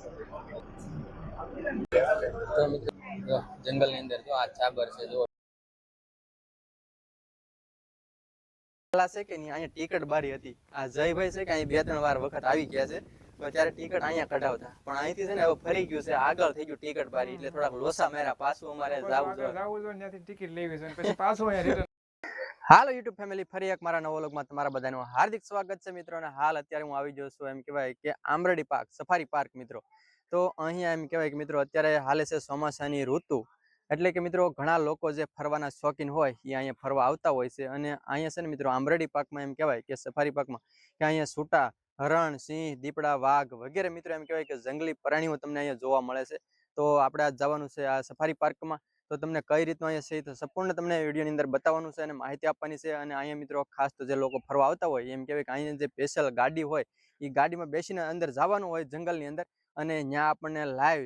તો મિત્રો જંગલની અંદર જો આ ચાબર છે જો છે કે નહીં અહીંયા ટિકિટ બારી હતી આ જયભાઈ છે કે અહીં 2-3 વાર વખત આવી ગયા છે તો ત્યારે ટિકિટ અહીંયા કઢાવતા પણ અહીંથી છે ને હવે ફરી ગયું છે આગળ થઈ ગયું ટિકિટ બારી એટલે થોડાક લોસા મેરા પાછું અમારે જાવું જોઈએ ત્યાંથી ટિકિટ લેવી છે પછી પાછું અહીંયા રિટર્ન. હાલો યુટ્યુબ ફેમિલી, ફરી એક મારા નવા વ્લોગમાં તમારા બધાનું હાર્દિક સ્વાગત છે મિત્રો. અને હાલ અત્યારે હું આવી ગયો છું એમ કહેવાય કે આંબરડી પાર્ક સફારી પાર્ક મિત્રો. તો અહીંયા એમ કહેવાય કે મિત્રો અત્યારે હાલે છે ચોમાસાની ઋતુ એટલે કે મિત્રો ઘણા લોકો જે ફરવાના શોખીન હોય એ અહીંયા ફરવા આવતા હોય છે. અને અહીંયા છે ને મિત્રો આંબરડી પાર્કમાં એમ કહેવાય કે સફારી પાર્કમાં કે અહીંયા છૂટા હરણ, સિંહ, દીપડા, વાઘ વગેરે મિત્રો એમ કહેવાય કે જંગલી પ્રાણીઓ તમને અહીંયા જોવા મળે છે. તો આપણે આજ જવાનું છે આ સફારી પાર્કમાં. તો તમને કઈ રીતનું અહીંયા છે તો સંપૂર્ણ તમને વિડીયોની અંદર બતાવવાનું છે અને માહિતી આપવાની છે. અને અહીંયા મિત્રો ખાસ તો જે લોકો ફરવા આવતા હોય એમ કહેવાય કે અહીંયા જે સ્પેશિયલ ગાડી હોય એ ગાડીમાં બેસીને અંદર જવાનું હોય જંગલની અંદર. અને ત્યાં આપણને લાઈવ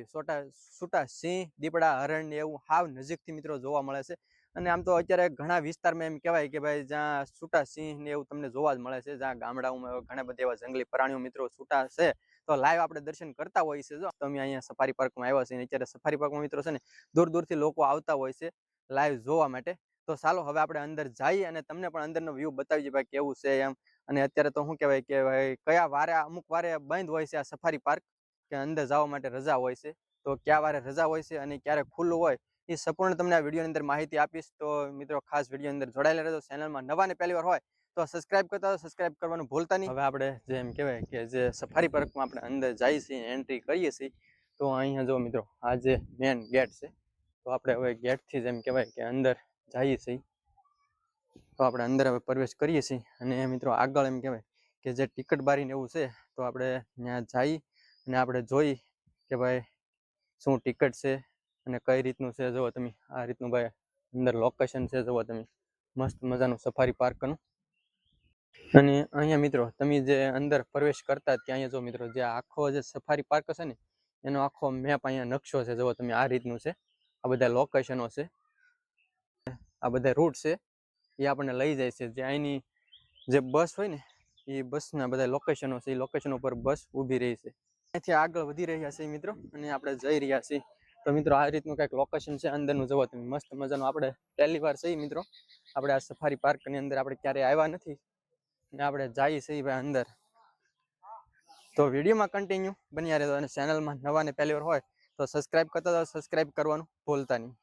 છૂટા સિંહ, દીપડા, હરણ ને એવું હાવ નજીકથી મિત્રો જોવા મળે છે. અને આમ તો અત્યારે ઘણા વિસ્તારમાં એમ કહેવાય કે ભાઈ જ્યાં છૂટા સિંહ ને એવું તમને જોવા જ મળે છે, જ્યાં ગામડાઓમાં ઘણા બધા એવા જંગલી પ્રાણીઓ મિત્રો છૂટા છે તો લાઈવ આપણે દર્શન કરતા હોય છે. જો તમે અહીંયા સફારી પાર્કમાં આવ્યા છે અત્યારે સફારી પાર્કમાં મિત્રો છે ને દૂર દૂરથી લોકો આવતા હોય છે લાઈવ જોવા માટે. તો ચાલો હવે આપણે અંદર જઈએ અને તમને પણ અંદરનો વ્યૂ બતાવી ભાઈ કેવું છે એમ. અને અત્યારે તો શું કહેવાય કે ભાઈ કયા વારે અમુક વારે બંધ હોય છે આ સફારી પાર્ક કે અંદર જવા માટે રજા હોય છે. તો કયા વારે રજા હોય છે અને ક્યારે ખુલ્લું હોય એ સંપૂર્ણ તમને આ વિડીયોની અંદર માહિતી આપીશ. તો મિત્રો ખાસ વિડીયોની અંદર જોડાયેલા રહેજો. ચેનલમાં નવા ને પહેલી વાર હોય તો સબસ્ક્રાઇબ કરતા હોય, સબસ્ક્રાઇબ કરવાનું ભૂલતા નહીં. હવે આપણે જેમ કહેવાય કે જે સફારી પાર્કમાં આપણે અંદર જઈએ છીએ, એન્ટ્રી કરીએ છીએ. તો અહીંયા જો મિત્રો આ જે મેન ગેટ છે તો આપણે હવે ગેટથી જેમ કહેવાય કે અંદર જઈએ છીએ. તો આપણે અંદર હવે પ્રવેશ કરીએ છીએ. અને મિત્રો આગળ એમ કહેવાય કે જે ટિકિટ બારીને એવું છે તો આપણે ત્યાં જઈ અને આપણે જોઈ કે ભાઈ શું ટિકિટ છે અને કઈ રીતનું છે. જુઓ તમે આ રીતનું ભાઈ અંદર લોકેશન છે, જુઓ તમે મસ્ત મજાનું સફારી પાર્કનું. અને અહીંયા મિત્રો તમે જે અંદર પ્રવેશ કરતા ત્યાં અહીંયા જો મિત્રો જે આખો જે સફારી પાર્ક છે ને એનો આખો મેપ અહીંયા નકશો છે, જુઓ તમે આ રીતનું છે. આ બધા લોકેશનો છે, આ બધા રૂટ છે એ આપણને લઈ જાય છે. જે અહીંની જે બસ હોય ને એ બસના બધા લોકેશનો છે, એ લોકેશન ઉપર બસ ઊભી રહી છે. અહીંથી આગળ વધી રહ્યા છે મિત્રો અને આપણે જઈ રહ્યા છીએ. તો મિત્રો આ રીતનું કંઈક લોકેશન છે અંદરનું. જુઓ તમે મસ્ત મજાનું. આપણે પહેલી વાર છીએ મિત્રો, આપણે આ સફારી પાર્કની અંદર આપણે ક્યારેય આવ્યા નથી ને આપણે જઈએ છીએ ભાઈ અંદર. તો વિડીયોમાં કન્ટિન્યુ બન્યા રહેજો. અને ચેનલમાં નવા ને પહેલી વાર હોય તો સબસ્ક્રાઇબ કરતા જાઓ, સબસ્ક્રાઇબ કરવાનું ભૂલતા નહીં.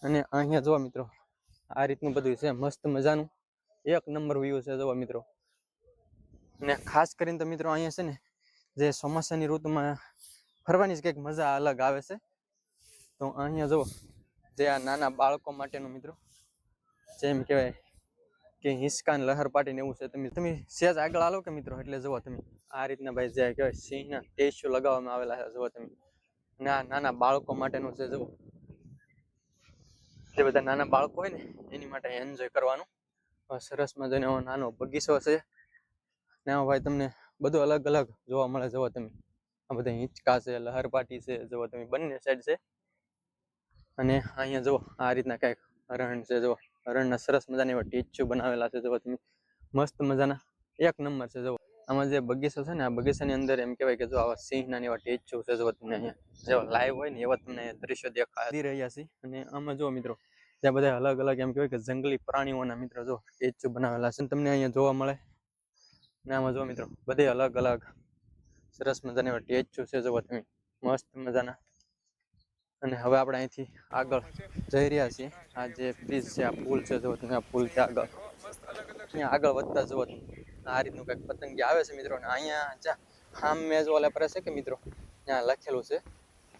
અને અહીંયા જુઓ મિત્રો આ રીતનું બધું છે મસ્ત મજાનું, એક નંબર વ્યૂ છે જુઓ મિત્રો. અને ખાસ કરીને તો મિત્રો અહીંયા છે ને જે ચોમાસાની ઋતુમાં ફરવાની જ કંઈક મજા અલગ આવે છે. તો અહીંયા જુઓ જે આ નાના બાળકો માટેનું મિત્રો જેમ કહેવાય કે હિંચકા ને લહર પાટીને એવું છે. તમે સહેજ આગળ આલો કે મિત્રો એટલે જુઓ તમે આ રીતના ભાઈ જે કહેવાય સિંહના ટેસ્યુ લગાવવામાં આવેલા છે, જુઓ તમે. અને આ નાના બાળકો માટેનું છે, જુઓ જે બધા નાના બાળકો હોય ને એની માટે એન્જોય કરવાનું સરસ મજાનો નાનો બગીચો છે. ને ભાઈ તમને બધું અલગ અલગ જોવા મળે. જુઓ તમે આ બધા હિંચકા છે, લહરપાટી છે, જુઓ તમે બંને સાઈડ છે. અને અહીંયા જુઓ આ રીતના કંઈક હરણ છે, જુઓ હરણના સરસ મજાના એવા ટેચ્યુ બનાવેલા છે, જુઓ તમે મસ્ત મજાના એક નંબર છે. જુઓ આમાં જે બગીચો છે ને આ બગીચાની અંદર એમ કહેવાય કે જો આવા સિંહના એવા ટેચ્યુ છે, જુઓ તમને અહીંયા જેવા લાઈવ હોય ને એવા તમને દ્રશ્યો દેખાઈ રહ્યા છે. અને આમાં જુઓ મિત્રો ત્યાં બધા અલગ અલગ એમ કહેવાય કે જંગલી પ્રાણીઓના મિત્રો જો ટેચ્યુ બનાવેલા છે તમને અહીંયા જોવા મળે. ને આમાં જો મિત્રો બધે અલગ અલગ સરસ મજાના એવા ટેચ્યુ છે, જુઓ તમે મસ્ત મજાના. અને હવે આપણે અહીંથી આગળ જઈ રહ્યા છીએ. આ જે બ્રિજ છે, આ પુલ છે, જુઓ તમે આ પુલથી આગળ અહીંયા આગળ વધતા જુઓ તમે આ રીતનું કંઈક પતંગિયા આવે છે મિત્રો. અને અહીંયા જ્યાં સામે જો ઓલા પર છે કે મિત્રો ત્યાં લખેલું છે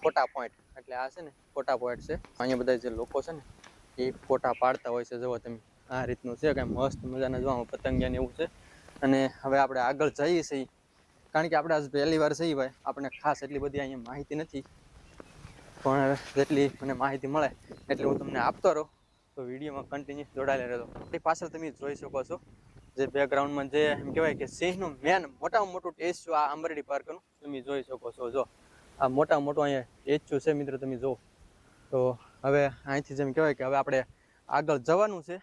ફોટા પોઈન્ટ, એટલે આ છે ને ફોટા પોઈન્ટ છે. અહીંયા બધા જે લોકો છે ને એ ફોટા પાડતા હોય છે, જુઓ તમે આ રીતનું છે. કંઈ મસ્ત મજાના જોવા પતંગિયા ને એવું છે. અને હવે આપણે આગળ જઈએ છીએ કારણ કે આપણે આજ પહેલી વાર જઈએ ભાઈ, આપણને ખાસ એટલી બધી અહીંયા માહિતી નથી, પણ જેટલી મને માહિતી મળે એટલે હું તમને આપતો રહું. તો વિડીયોમાં કન્ટિન્યુ જોડાયેલા રહેજો. એ પાછળ તમે જોઈ શકો છો જે બેકગ્રાઉન્ડમાં જે એમ કહેવાય કે સિંહનું મેન મોટામાં મોટું ટેચ્યુ આ આંબરડી પાર્કનું તમે જોઈ શકો છો. જો આ મોટામાં મોટું અહીંયા ટેચ્યુ છે મિત્રો, તમે જુઓ. તો હવે અહીંથી જેમ કહેવાય કે હવે આપણે આગળ જવાનું છે.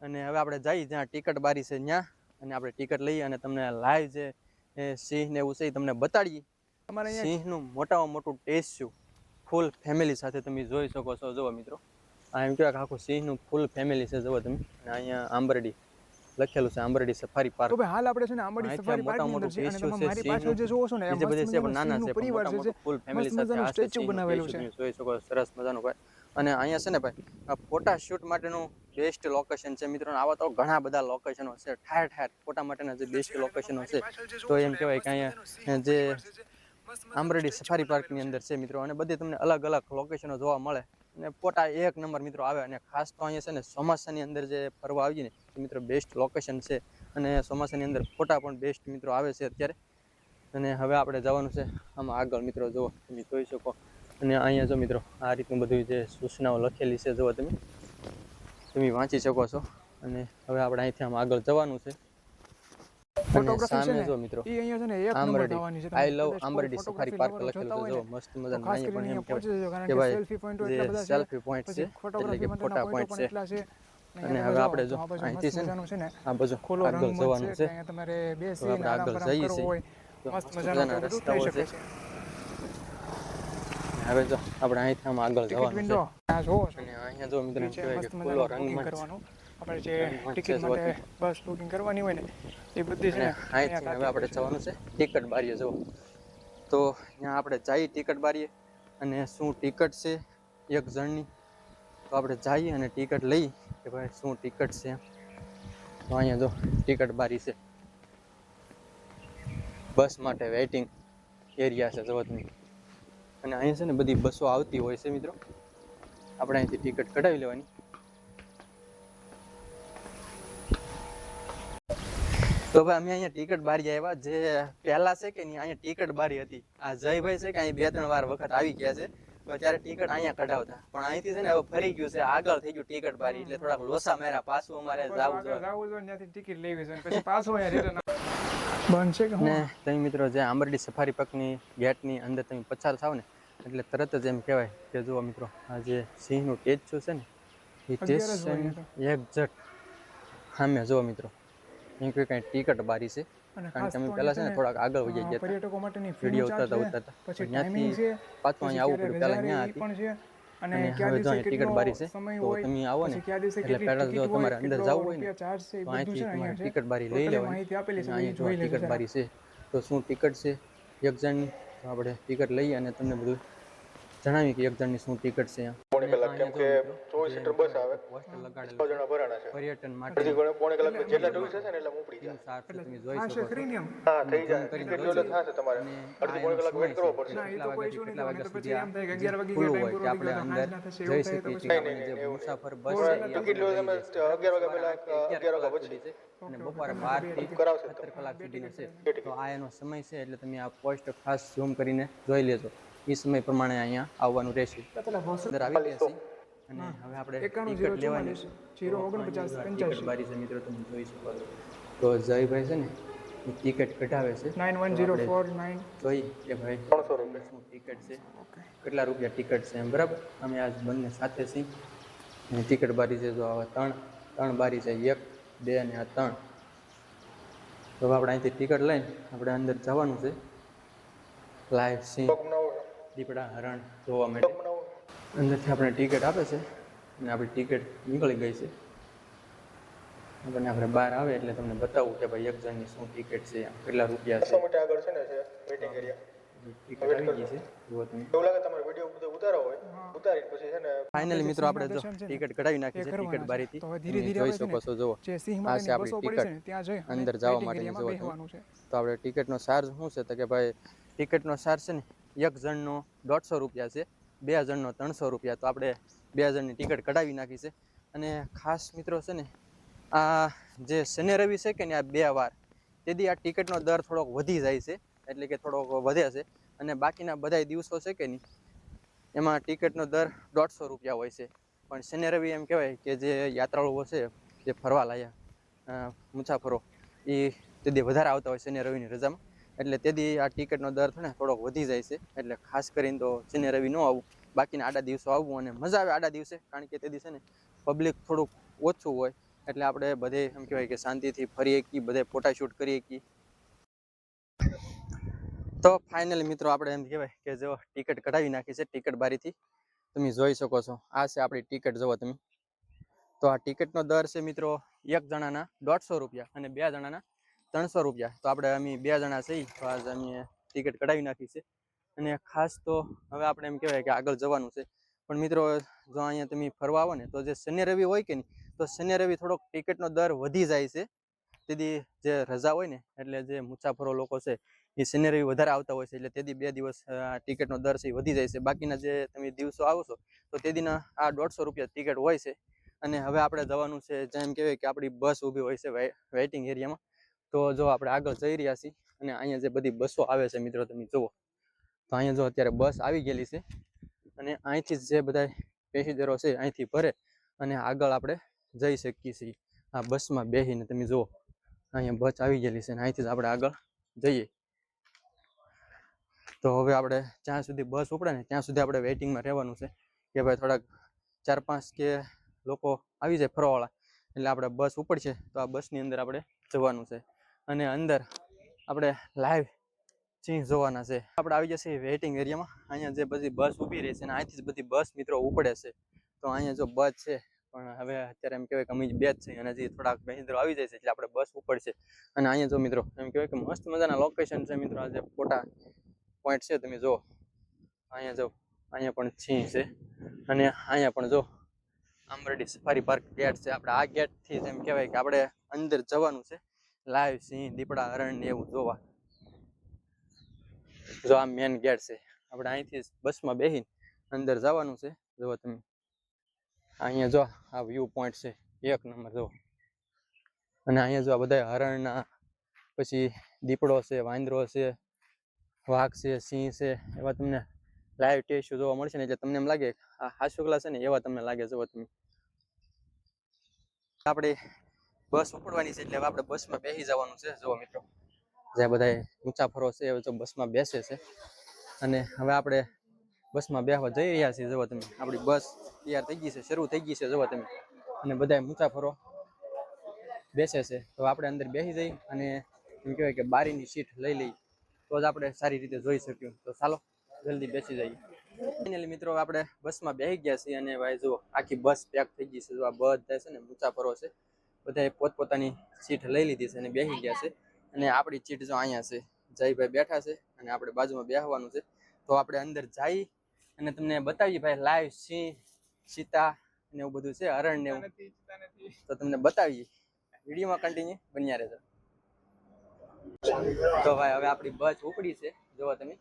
અને હવે આપણે જઈએ જ્યાં ટિકિટ બારી છે ત્યાં, અને આપણે ટિકિટ લઈએ અને તમને લાઈવ જે સિંહ ને એવું છે એ તમને બતાડીએ. તમારે અહીંયા સિંહનું મોટામાં મોટું ટેસ્ટ ફૂલ ફેમિલી સાથે તમે જોઈ શકો છો. જુઓ મિત્રો, આ એમ કહેવાય કે આખું સિંહનું ફૂલ ફેમિલી છે. જુઓ તમે, અને અહીંયા આંબરડી લખેલું છે, આંબરડી સફારી પાર્ક. તો ભાઈ હાલ આપણે છે ને આંબરડી અહીંથી સફારી મોટા પાર્કની અંદર મોટું છે અને ટેસ્ટ તમે છે મારી સિંહનું. પાછળ જે જોવો છો ને એ બીજે બધે મસ્ત છે પણ મજાનું નાના સિંહનું છે, પણ પરિવાર મોટા છે મોટું ફૂલ ફેમિલી મસ્ત સાથે મજાનું આ છે સ્ટેચ્યુ સિંહનું બનાવેલું ટેસ્ટ છે. તમે જોઈ શકો છો. સરસ મજાનું ભાઈ. અને અહીંયા છે ને ભાઈ આ ફોટા શૂટ માટેનું બેસ્ટ લોકેશન છે મિત્રો. આવા તો ઘણા બધા લોકેશનો છે, ઠાર ઠાર ફોટા માટેના જે બેસ્ટ લોકેશનો છે. તો એમ કહેવાય કે અહીંયા જે આંબરડી સફારી પાર્કની અંદર છે મિત્રો, અને બધી તમને અલગ અલગ લોકેશનો જોવા મળે અને ફોટા એક નંબર મિત્રો આવે. અને ખાસ તો અહીંયા છે ને ચોમાસાની અંદર જે ફરવા આવીએ ને એ મિત્રો બેસ્ટ લોકેશન છે, અને ચોમાસાની અંદર ફોટા પણ બેસ્ટ મિત્રો આવે છે અત્યારે. અને હવે આપણે જવાનું છે આમાં આગળ મિત્રો. જુઓ તમે જોઈ શકો, અને અહીંયા જો મિત્રો આ રીતનું બધું જે સૂચનાઓ લખેલી છે જુઓ તમે વાંચી શકો છો. અને હવે આપણે અહીંથી આમ આગળ જવાનું છે. અને ફોટોગ્રાફી છે સામે ને જો મિત્રો એ અહીંયા છે ને એક નંબર આંબરડી થવાની છે. આઈ તમે લવ કદાચ આંબરડી સફારી પાર્ક લખેલું છે. જો મસ્ત મજાનું. ખાસ અહીંયા કરીને પણ એમ અહીંયા કહેવાય પહોંચી જજો કારણ કે કે ભાઈ સેલ્ફી પોઈન્ટો જે એટલા બધા છે, સેલ્ફી પોઈન્ટ છે, પછી એટલે ફોટોગ્રાફી કે માટેના ફોટા પોઈન્ટો પોઈન્ટ પણ છે. એટલા છે. અને હવે આપણે જો આ બાજુ અહીંથી મસ્ત છે ને મજાનું છે ને આ બાજુ ખુલ્લો આગળ રંગમંચ જવાનું છે છે. એટલે અહીંયા તમારે તો બેસીને આપણે આરામ આગળ આરામ જઈએ કરવો છીએ. હોય તો મસ્ત મસ્ત મજાનું મજાના તો બધું રસ્તાઓ થઈ છે. શકે છે. હવે જો આપણે અહીંથી આમ આગળ ટિકિટ જવાનું છે. વિન્ડો આ જોવો છો અને અહીંયા જો મિત્રો એમ નીચે કહેવાય કે મસ્ત ખુલ્લો મજાનું બુકિંગ રંગમંચ. કરવાનું. આપણે જે રંગમંચ છે ટિકિટ માટે બસ બુકિંગ કરવાની હોય ને એ બધી છે અને ને અહીંથી હવે આપણે જવાનું છે ટિકટ બારીએ. જુઓ તો ત્યાં આપણે જઈએ ટિકટ બારીએ, અને શું ટિકટ છે એક જણની, તો આપણે જઈએ અને ટિકટ લઈ કે ભાઈ શું ટિકટ છે. તો અહીંયા જો ટિકટ બારી છે, બસ માટે વેઇટિંગ એરિયા છે જુઓ તમે. અને અહીંયા છે ને બધી બસો આવતી હોય છે મિત્રો. આપણે અહીંથી ટિકટ કઢાવી લેવાની. તો ભાઈ અમે અહીંયા ટિકટ બારી આવ્યા. જે પહેલા છે કે નહીં અહીંયા ટિકટ બારી હતી. આ જયભાઈ છે કે અહીં 2-3 વાર વખત આવી ગયા છે, તો ત્યારે ટિકટ અહીંયા કઢાવતા. પણ અહીંથી છે ને હવે ફરી ગયું છે, આગળ થઈ ગયું ટિકટ બારી, એટલે થોડાક લોસા માર્યા. પાછું અમારે જાવું જોઈએ. જાવું જોઈએ ત્યાંથી ટિકિટ લેવી છે પછી પાછું અહીંયા રિટર્ન બંધ છે કે ને તમે મિત્રો જે આંબરડી સફારી પાર્કની ગેટની અંદર તમે પસાર થાવ ને એટલે તરત જ એમ કહેવાય કે જુઓ મિત્રો આ જે સિંહનું ટેચું છે ને એ સ્ટેશન એક્ઝેક્ટ સામે જુઓ મિત્રો અહીં કોઈ કાંઈ ટિકટ બારી છે. અને કારણ ખાસ કે અમે તો પહેલા છે ને અહીંયા થોડાક આગળ વહી ગયા હતા, પર્યટકો માટેની વિડીયો ફીનું ચાર્જ ઉતારતા છે, ઉતારતા પછી ત્યાંથી ટાઈમિંગ છે, પાછું અહીંયા આવવું પડ્યું. પહેલા રજા ત્યાં એ હતી પણ છે. અને અને કયા હવે જો દિવસે અહીં ટિકટ કેટલો બારી છે, સમય તો હોય, તમે આવો ને પછી કયા દિવસે એટલે કેટલી પહેલા જો ટિકિટ તમારે હોય, અંદર કેટલો જવું હોય ને રૂપિયા ચાર્જ છે, એ તો બધું અહીંથી છે ને તમારે અહીંયા છે. ટિકટ બારી લઈ ટોટલી લેવાની. માહિતી આપેલી છે, અને અહીંયા જો જોઈ લેજો ટિકટ જરા. બારી છે, તો શું ટિકટ છે એક જણની, તો આપણે ટિકટ લઈએ અને તમને બધું જણાવી કે એક જણની શું ટિકટ છે. પોણે કલાક કેમ કે 24 સીટર બસ આવે, પોસ્ટર 6 લગાડેલું જણા ભરાણા છે. પર્યટન માટે હજી ઘણા પોણે કલાક જેટલા ટૂરિસ્ટ હશે ને એટલે હું ઉપડી જાય. સાર તમે જોઈ હા, શકો છે ખરી છો. ને એમ. હા થઈ જાય. કરીને ટિકિટ જોઈ લેવલ થશે તમારે અને અડધી પોણે કલાક વેઇટ કરવો પડશે. ના, એ તો કોઈ issue નથી. કેટલા અને તો વાગ્યા પછી એમ થાય કે 11 વાગે ખુલ્લું time હોય કે પૂરો આપણે થઈ ગયો તો અંદર સાંજ ના થશે, જઈ એવું થાય તો શકીએ પછી છીએ. નહીં, આપણે જે એવું મુસાફર નહીં. બસ પણ છે એ ટિકિટ આપણે લેવા લઈ તમે જઈએ. 11 વાગ્યા પહેલા 11 વાગ્યા સુધી પછી છે અને બપોરે 12 થી કરાવશે 17 કલાક સુધીનો છે. તો આ એનો સમય છે, એટલે તમે આ પોસ્ટ ખાસ ઝૂમ કરીને જોઈ લેજો. એ સમય પ્રમાણે અહીંયા આવવાનું રહેશે. અંદર આવી ગયા છીએ અને હવે આપણે 91 ટિકટ લેવાની 049 ટિકટ બારી છે મિત્રો, તમે જોઈ શકો છો. તો જયભાઈ છે ને એ ટિકટ કઢાવે છે. 9104 જોઈ કે ભાઈ 300 રૂપિયા. શું ટિકટ છે, કેટલા રૂપિયા ટિકટ છે એમ. બરાબર, અમે આજ બંને સાથે છીએ. અને ટિકટ બારી છે જો આવા ત્રણ બારી છે, 1, 2 અને આ 3. તો હવે આપણે અહીંથી ટિકટ લઈને આપણે અંદર જવાનું છે લાઈવ સિંહ, પગ બનાવો દીપડા, હરણ જોવા માટે. બનાવો. અંદરથી આપણે ટિકિટ આપે છે અને આપણી ટિકિટ નીકળી ગઈ છે. આપણે બહાર આવે એટલે તમને બતાવું કે ભાઈ એક જણની શું ટિકિટ છે, કેટલા રૂપિયા છે. 200 મીટર આગળ છે ને છે વેઇટિંગ એરિયા. ટિકિટ આવી ગઈ છે, જુઓ તમે. એવું લાગે તમારે વિડિયો બધો ઉતારો હોય ઉતારી પછી છે ને ફાઇનલી મિત્રો આપણે જો ટિકિટ કઢાવી નાખી છે ટિકિટ બારીથી. તો ધીરે ધીરે જોઈ આપણે શકો છો, જુઓ જે સિંહ આ છે માટેની આપણી બસો પડી છે ટિકિટ. ને ત્યાં જઈ અને અંદર જવા waiting માટેની એરિયામાં જુઓ તમે. બેસવાનું છે. તો આપણે ટિકિટનો ચાર્જ શું છે, તો કે ભાઈ ટિકિટનો ચાર્જ છે ને એક જણનો 150 રૂપિયા છે, 2 જણનો 300 રૂપિયા. તો આપણે 2 જણની ટિકિટ કઢાવી નાખી છે. અને ખાસ મિત્રો છે ને આ જે શનિ રવિ છે કે ને આ 2 વાર તેથી આ ટિકિટનો દર થોડોક વધી જાય છે, એટલે કે થોડોક વધે છે. અને બાકીના બધા દિવસો છે કે નહીં એમાં ટિકિટનો દર 150 રૂપિયા હોય છે. પણ શનિ રવિ એમ કહેવાય કે જે યાત્રાળુઓ છે, જે ફરવા લાયા મુસાફરો, એ તેથી વધારે આવતા હોય શનિ રવિની રજામાં, એટલે તેથી આ ટિકિટનો દર છે ને થોડોક વધી જાય છે. એટલે ખાસ કરીને તો શનિ રવિ ન આવવું, બાકીના આડા દિવસો આવવું. અને મજા આવે આડા દિવસે, કારણ કે તેથી છે ને પબ્લિક થોડુંક ઓછું હોય, એટલે આપણે બધે એમ કહેવાય કે શાંતિથી ફરી શકીએ, બધે ફોટા શૂટ કરી શકીએ. તો ફાઇનલી મિત્રો આપણે એમ કહેવાય કે જો ટિકિટ કઢાવી નાખી છે ટિકિટ બારીથી તમે જોઈ શકો છો આ છે આપણી ટિકિટ જોવો તમે તો આ ટિકિટનો દર છે મિત્રો એક જણાના 150 રૂપિયા અને બે જણાના 300 રૂપિયા તો આપણે અમે બે જણા છીએ તો આજ અમે ટિકિટ કઢાવી નાખી છે અને ખાસ તો હવે આપણે એમ કહેવાય કે આગળ જવાનું છે પણ મિત્રો જો અહીંયા તમે ફરવા આવો ને તો જે શનિ રવિ હોય કે નહીં તો શનિ રવિ થોડોક ટિકિટનો દર વધી જાય છે તેથી જે રજા હોય ને એટલે જે મુસાફરો લોકો છે એ શનિ રવિ વધારે આવતા હોય છે એટલે તેથી 2 દિવસ ટિકિટનો દર છે વધી જાય છે બાકીના જે તમે દિવસો આવો છો તો તેદીના આ 150 રૂપિયા ટિકિટ હોય છે અને હવે આપણે જવાનું છે જેમ કહેવાય કે આપણી બસ ઊભી હોય છે વેઇટિંગ એરિયામાં તો જો આપણે આગળ જઈ રહ્યા છીએ અને અહીંયા જે બધી બસો આવે છે મિત્રો તમે જુઓ તો અહીંયા જો અત્યારે બસ આવી ગયેલી છે અને અહીંથી જે બધા પેસેન્જરો છે અહીંથી ભરે અને આગળ આપણે જઈ શકીએ છીએ આ બસમાં બેસીને તમે જુઓ અહીંયા બસ આવી ગયેલી છે અને અહીંથી જ આપણે આગળ જઈએ તો હવે આપણે જ્યાં સુધી બસ ઉપડે ને ત્યાં સુધી આપણે વેઇટિંગમાં રહેવાનું છે કે ભાઈ થોડાક 4-5 કે લોકો આવી જાય ફરવાવાળા એટલે આપણે બસ ઉપડશે તો આ બસની અંદર આપણે જવાનું છે અને અંદર આપણે લાઈવ સિંહ જોવાના છે આપણે આવી જશે વેઇટિંગ એરિયામાં અહીંયા જે બધી બસ ઊભી રહી છે અને અહીંથી જ બધી બસ મિત્રો ઉપડે છે તો અહીંયા જો બસ છે પણ હવે અત્યારે એમ કહેવાય કે અમે બે જ છીએ અને હજી થોડાક પેસેન્જરો આવી જાય છે એટલે આપણે બસ ઉપડશે અને અહીંયા જો મિત્રો એમ કહેવાય કે મસ્ત મજાના લોકેશન છે મિત્રો આ જે ફોટા પોઈન્ટ છે તમે જો અહીંયા જો અહીંયા પણ સિંહ છે અને અહીંયા પણ જો આંબરડી સફારી પાર્ક ગેટ છે આપણે આ ગેટથી એમ કહેવાય કે આપણે અંદર જવાનું છે લાઈવ સિંહ દીપડા હરણ ને એવું જોવા જો આ મેન ગેટ છે આપણે અહીંથી બસમાં બેસીને અંદર જવાનું છે જો તમે અહીંયા જો આ વ્યૂ પોઈન્ટ છે એક નંબર જો અને અહીંયા જો આ બધા હરણના પછી દીપડો છે વાંદરો છે વાઘ છે સિંહ છે એવા તમને લાઈવ ટેસ્ટ જોવા મળશે ને એટલે તમને એમ લાગે આ હાસ્યકલા છે ને એવા તમને લાગે જો તમે આપણે બસ ઉપડવાની છે એટલે હવે આપણે બસમાં બેસી જવાનું છે જો મિત્રો જે બધા મુસાફરો છે એ જો બસમાં બેસે છે અને હવે આપણે બસમાં બેસવા જઈ રહ્યા છીએ જો તમે આપણી બસ તૈયાર થઈ ગઈ છે શરૂ થઈ ગઈ છે જો તમે અને બધા મુસાફરો બેસે છે તો આપણે અંદર બેસી જઈ અને એમ કહેવાય કે બારીની સીટ લઈ લઈ તો જ આપણે સારી રીતે જોઈ શકીએ તો ચાલો જલ્દી બેસી જઈએ ફાઇનલી મિત્રો આપણે બસમાં બેસી ગયા છીએ અને ભાઈ જુઓ આખી બસ પેક થઈ ગઈ છે જો આ બધા છે ને મુસાફરો છે બધાએ પોતપોતાની સીટ લઈ લીધી છે અને બેસી ગયા છે અને આપણી સીટ જો અહીંયા છે જયભાઈ બેઠા છે અને આપણે બાજુમાં બેસવાનું છે તો આપણે અંદર જઈ અને તમને બતાવીએ ભાઈ લાઈવ સિંહ સીતા ને એવું બધું છે હરણ ને એવું તો તમને બતાવીએ વિડીયોમાં કન્ટિન્યુ બન્યા રહેજો તો ભાઈ હવે આપણી બસ ઉપડી છે જોવો તમે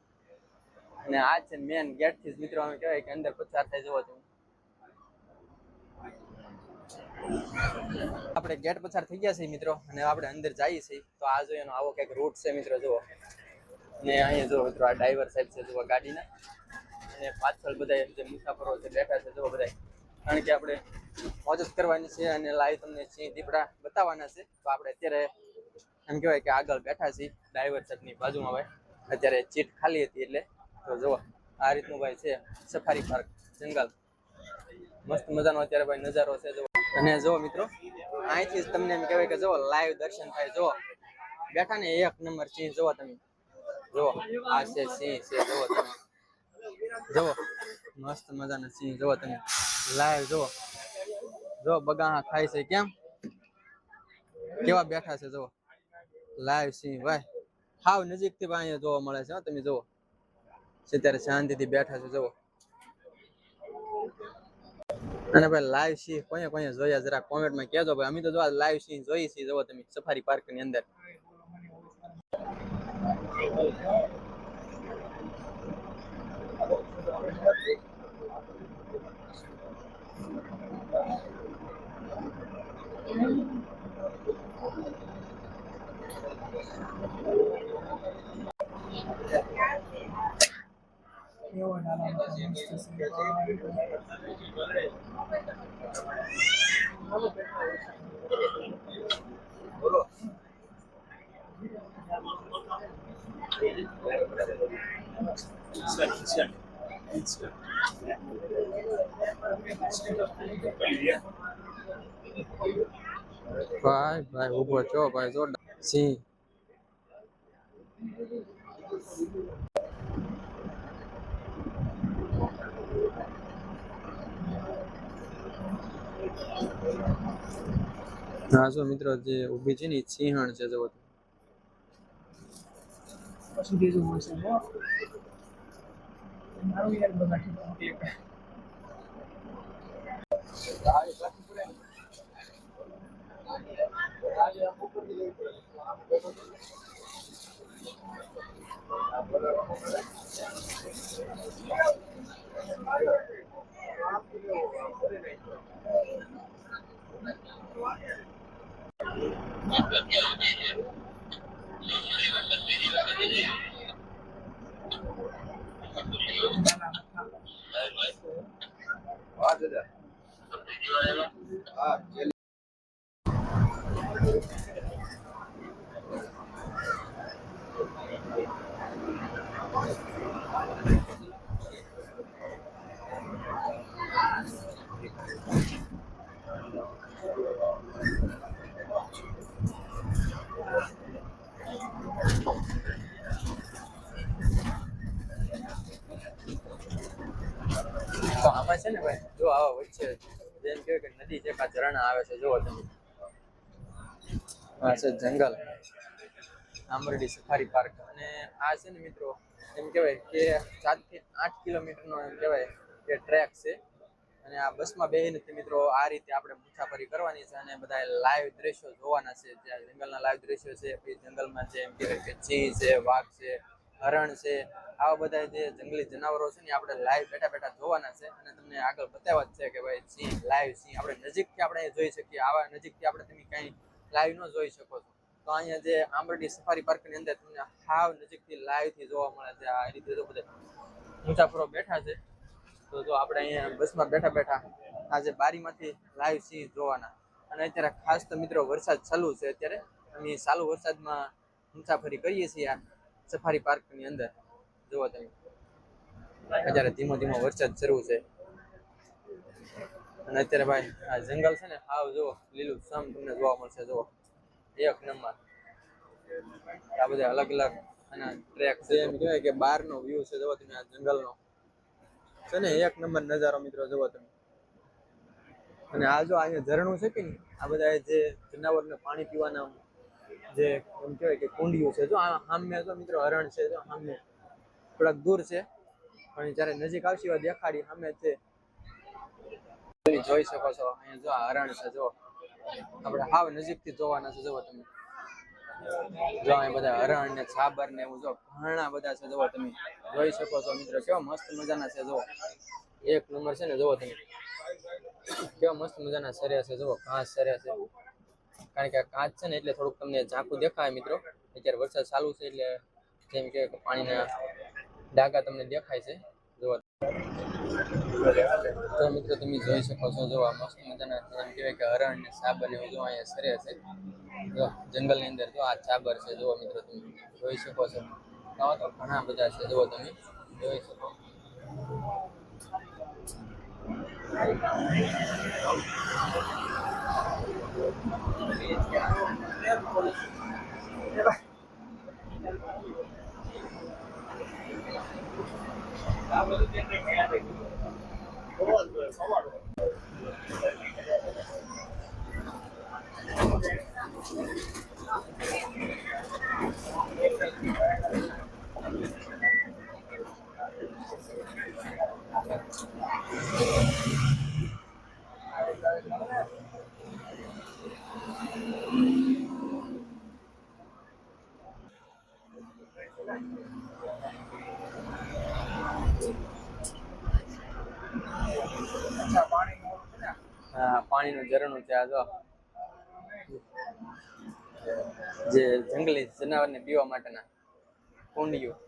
અને આ છે મેન ગેટ થી મિત્રો અમે કહેવાય કે અંદર પસાર થાય જોવો તમે આપણે ગેટ પસાર થઈ ગયા છે મિત્રો અને આપણે અંદર જઈએ છીએ તો આ જો એનો આવો કંઈક રૂટ છે મિત્રો જુઓ ને અહીંયા જો મિત્રો આ ડ્રાઈવર સાહેબ છે જુઓ ગાડીના અને પાછળ બધા જે મુસાફરો છે બેઠા છે જુઓ બધા કારણ કે આપણે મોજ જ કરવાની છે અને લાઈવ તમને સિંહ દીપડા બતાવવાના છે તો આપણે અત્યારે એમ કહેવાય કે આગળ બેઠા છીએ ડ્રાઈવર સાહેબની બાજુમાં ભાઈ અત્યારે સીટ ખાલી હતી એટલે તો જુઓ આ રીતનું ભાઈ છે સફારી પાર્ક જંગલ મસ્ત મજાનો અત્યારે ભાઈ નજારો છે જુઓ અને જુઓ મિત્રો અહીંથી જ તમને એમ કહેવાય કે જુઓ લાઈવ દર્શન થાય જુઓ બેઠા ને એક નંબર સિંહ જુઓ તમે જુઓ આ છે સિંહ છે જુઓ તમે જુઓ મસ્ત મજાના સિંહ જુઓ તમે લાઈવ જુઓ બગાહા ખાય છે કેમ કેવા બેઠા છે જુઓ લાઈવ સિંહ ભાઈ હાવ નજીકથી ભાઈ અહીંયા જોવા મળે છે તમે જુઓ અત્યારે શાંતિથી બેઠા છે જુઓ અને ભાઈ લાઈવ સિંહ કોઈએ જોયા જરા કોમેન્ટમાં કહેજો ભાઈ અમે તો જો લાઈવ સિંહ જોઈ છીએ જુઓ તમે સફારી પાર્ક ની અંદર ભાઈ ઉભો છો ભાઈ જો સિંહ હા જો મિત્રો જે ઊભી છે ને ઈ સિંહણ છે જો તો આમાં છે ને ભાઈ જો આવા વચ્ચે જેમ કે નદી છે કા ઝરણા આવે છે જો તમે આ છે જંગલ આંબરડી સફારી પાર્ક અને આ છે ને મિત્રો એમ કહેવાય કે 7 થી 8 કિલોમીટરનો એમ કહેવાય કે ટ્રેક છે અને આ બસમાં બેહીને મિત્રો આ રીતે આપણે મુસાફરી કરવાની છે અને બધા લાઈવ દ્રશ્યો જોવાના છે જ્યાં જંગલના લાઈવ દ્રશ્યો છે પછી જંગલમાં જે એમ કહેવાય કે સિંહ છે વાઘ છે હરણ છે આવા બધા જે જંગલી જનાવરો છે ને આપણે લાઈવ બેઠા બેઠા જોવાના છે અને તમને આગળ બતાવવા જ છે કે ભાઈ સિંહ લાઈવ સિંહ આપણે નજીકથી આપણે જોઈ શકીએ આવા નજીકથી આપણે તમે કાંઈ લાઈવ ન જોઈ શકો છો તો અહીંયા જે આંબરડી સફારી પાર્કની અંદર તમને હાવ નજીકથી લાઈવથી જોવા મળે છે આ રીતે જો બધા મુસાફરો બેઠા છે તો જો આપણે અહીંયા બસમાં બેઠા બેઠા આજે બારીમાંથી લાઈવ સિંહ જોવાના અને અત્યારે ખાસ તો મિત્રો વરસાદ ચાલુ છે અત્યારે અમે ચાલુ વરસાદમાં મુસાફરી કરીએ છીએ આ સફારી પાર્કની અંદર જુઓ તમે અત્યારે ધીમો ધીમો વરસાદ શરૂ છે અને અત્યારે ભાઈ આ જંગલ છે ને હાવ જુઓ લીલું સમ તમને જોવા મળશે જુઓ એક નંબર આ બધા અલગ અલગ અને ટ્રેક છે એમ કહેવાય કે બહારનો વ્યૂ છે જુઓ તમે આ જંગલનો છે ને એક નંબર નજારો મિત્રો જુઓ તમે અને આ જો અહીંયા ઝરણું છે કે નહીં આ બધા જે જનાવરને પાણી પીવાના જે એમ કહેવાય કે કુંડિયું છે જો આ સામે જો મિત્રો હરણ છે જો સામે થોડાક દૂર છે પણ જ્યારે નજીક આવશે એવા દેખાડી સામે છે તમે જોઈ શકો છો અહીંયા જો આ હરણ છે જો આપણે હાવ નજીકથી જોવાના છે જુઓ તમે જો અહીં બધા હરણ ને છાબર ને એવું જો ઘણા બધા છે જુઓ તમે જોઈ શકો છો મિત્રો કેવા મસ્ત મજાના છે જુઓ એક નંબર છે ને જુઓ તમે કેવા મસ્ત મજાના સર્યા છે જુઓ ઘાસ સર્યા છે કારણ કે કાચ છે ને એટલે થોડુંક તમને ઝાંખું દેખાય મિત્રો અત્યારે વરસાદ ચાલુ છે એટલે જેમ કે પાણીના ડાઘા તમને દેખાય છે જુઓ તો મિત્રો તમે જોઈ શકો છો જો આ મસ્ત મજાના એમ કહેવાય કે હરણ ને સાબર ને જો અહીંયા સરે છે જો જંગલની અંદર જો આ ચાબર છે જુઓ મિત્રો તમે જોઈ શકો છો આવા તો ઘણા બધા છે જુઓ તમે જોઈ શકો પાણીનું ઝરણું છે આ જો જે જંગલી જનાવરને પીવા માટેના કુંડિયું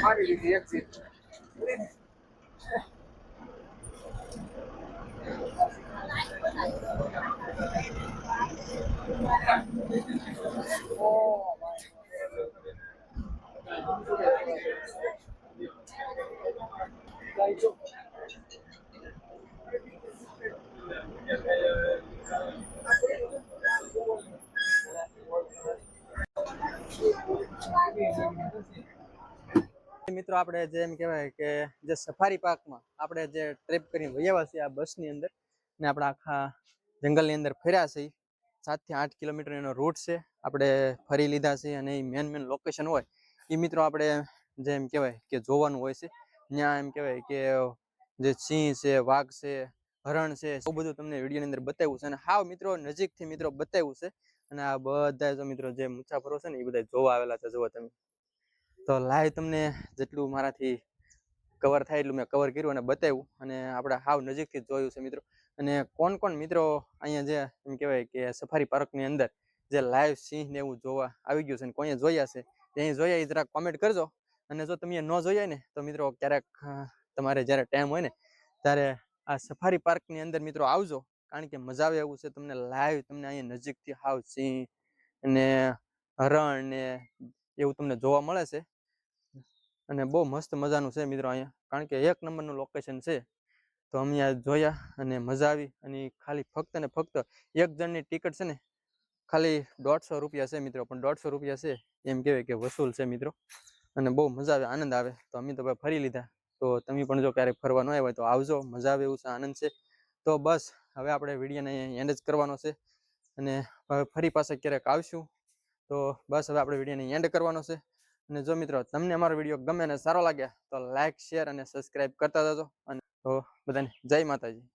મારી લીધી એક સીટ. મિત્રો આપણે જે એમ કહેવાય કે જે સફારી પાર્કમાં આપણે જે ટ્રીપ કરીને વયા છીએ આ બસની અંદર ને આપણે આખા જંગલની અંદર ફર્યા છે 7 થી 8 કિલોમીટર એનો રૂટ છે આપણે ફરી લીધા છે અને મેન લોકેશન હોય એ મિત્રો આપણે જે એમ કહેવાય કે જોવાનું હોય છે ત્યાં એમ કહેવાય કે જે સિંહ છે વાઘ છે હરણ છે એવું બધું તમને વિડીયોની અંદર બતાવ્યું છે અને હાવ મિત્રો નજીકથી મિત્રો બતાવ્યું છે અને આ બધા જો મિત્રો જે મુસાફરો છે ને એ બધા જોવા આવેલા છે જોવા તમે તો લાઈવ તમને જેટલું મારાથી કવર થાય એટલું મેં કવર કર્યું અને બતાવ્યું અને આપણે હાવ નજીકથી જ જોયું છે મિત્રો અને કોણ મિત્રો અહીંયા જે એમ કહેવાય કે સફારી પાર્કની અંદર જે લાઈવ સિંહ ને એવું જોવા આવી ગયું છે ને કોઈએ જોયા છે ત્યાં જોયા એ જરાક કોમેન્ટ કરજો અને જો તમે ન જોયા ને તો મિત્રો ક્યારેક તમારે જ્યારે ટાઈમ હોય ને ત્યારે આ સફારી પાર્કની અંદર મિત્રો આવજો કારણ કે મજા આવે એવું છે તમને લાઈવ તમને અહીંયા નજીકથી હાવ સિંહ ને હરણ ને એવું તમને જોવા મળે છે અને બહુ મસ્ત મજાનું છે મિત્રો અહીંયા કારણ કે 1 નંબરનું લોકેશન છે તો અમે આ જોયા અને મજા આવી અને ખાલી ફક્ત ને ફક્ત એક જણની ટિકિટ છે ને ખાલી 150 રૂપિયા છે મિત્રો પણ 150 રૂપિયા છે એમ કહેવાય કે વસૂલ છે મિત્રો અને બહુ મજા આવે આનંદ આવે તો અમે તો ભાઈ ફરી લીધા તો તમે પણ જો ક્યારેક ફરવા ન આવ્યા હોય તો આવજો મજા આવે એવું છે આનંદ છે તો બસ હવે આપણે વિડીયોને એન્ડ જ કરવાનો છે અને હવે ફરી પાછા ક્યારેક આવશું તો બસ હવે આપણે વિડીયોને એન્ડ કરવાનો છે અને જો મિત્રો તમને અમારો વિડીયો ગમે અને સારો લાગે તો લાઈક શેર અને સબસ્ક્રાઇબ કરતા જજો અને તો બધાને જય માતાજી.